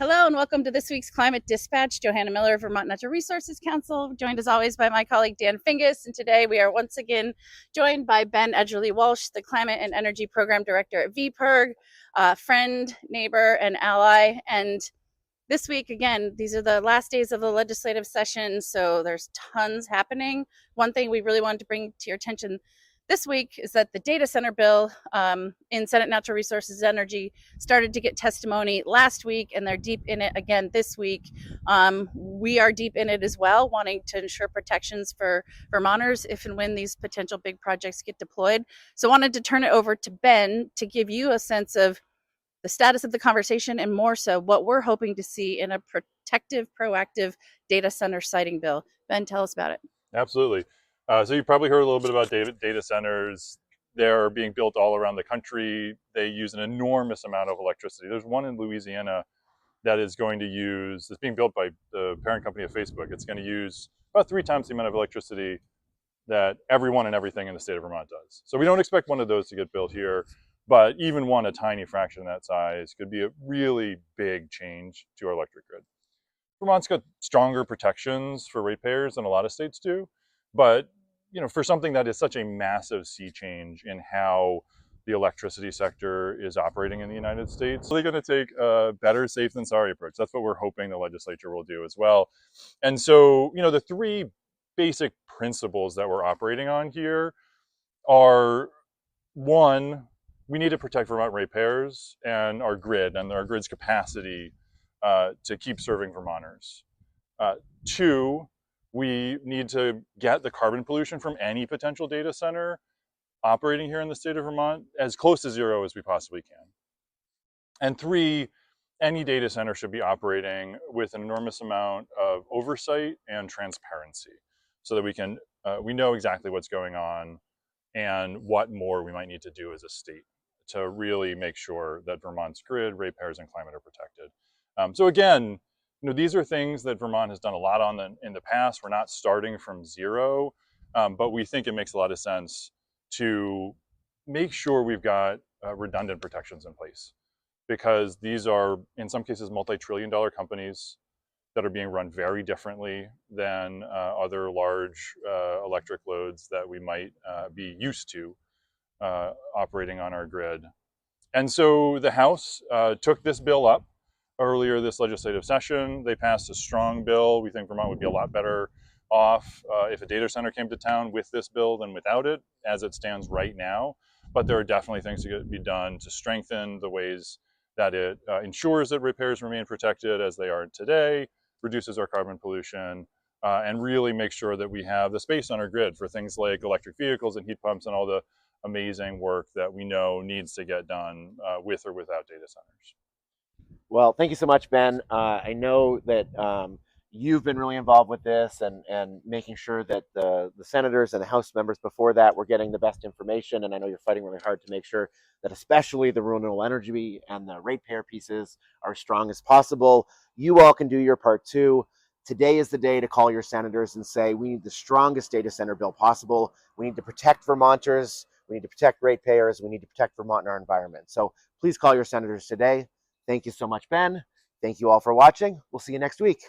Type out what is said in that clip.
Hello and welcome to this week's Climate Dispatch. Johanna Miller, Vermont Natural Resources Council, joined as always by my colleague Dan Fingus. And today we are once again joined by Ben Edgerly Walsh, the Climate and Energy Program Director at VPIRG, friend, neighbor, and ally. And this week, again, these are the last days of the legislative session, so there's tons happening. One thing we really wanted to bring to your attention this week is that the data center bill in Senate Natural Resources Energy started to get testimony last week, and they're deep in it again this week. We are deep in it as well, wanting to ensure protections for Vermonters if and when these potential big projects get deployed. So I wanted to turn it over to Ben to give you a sense of the status of the conversation and more so what we're hoping to see in a protective, proactive data center siting bill. Ben, tell us about it. Absolutely. So you've probably heard a little bit about data centers. They're being built all around the country. They use an enormous amount of electricity. There's one in Louisiana that is going to use, it's being built by the parent company of Facebook. It's going to use about 3 times the amount of electricity that everyone and everything in the state of Vermont does. So we don't expect one of those to get built here, but even one a tiny fraction of that size could be a really big change to our electric grid. Vermont's got stronger protections for ratepayers than a lot of states do, but for something that is such a massive sea change in how the electricity sector is operating in the United States, they're going to take a better safe than sorry approach. That's what we're hoping the legislature will do as well. And so, the 3 basic principles that we're operating on here are, 1, we need to protect Vermont ratepayers and our grid and our grid's capacity to keep serving Vermonters. 2, we need to get the carbon pollution from any potential data center operating here in the state of Vermont as close to zero as we possibly can. And 3, any data center should be operating with an enormous amount of oversight and transparency so that we know exactly what's going on and what more we might need to do as a state to really make sure that Vermont's grid, ratepayers, and climate are protected. So again, these are things that Vermont has done a lot on in the past. We're not starting from zero, but we think it makes a lot of sense to make sure we've got redundant protections in place, because these are, in some cases, multi-trillion-dollar companies that are being run very differently than other large electric loads that we might be used to operating on our grid. And so the House took this bill up earlier this legislative session. They passed a strong bill. We think Vermont would be a lot better off if a data center came to town with this bill than without it, as it stands right now. But there are definitely things to be done to strengthen the ways that it ensures that ratepayers remain protected as they are today, reduces our carbon pollution, and really make sure that we have the space on our grid for things like electric vehicles and heat pumps and all the amazing work that we know needs to get done with or without data centers. Well, thank you so much, Ben. I know that you've been really involved with this and making sure that the senators and the House members before that were getting the best information. And I know you're fighting really hard to make sure that especially the renewable energy and the ratepayer pieces are as strong as possible. You all can do your part too. Today is the day to call your senators and say, we need the strongest data center bill possible. We need to protect Vermonters. We need to protect ratepayers. We need to protect Vermont and our environment. So please call your senators today. Thank you so much, Ben. Thank you all for watching. We'll see you next week.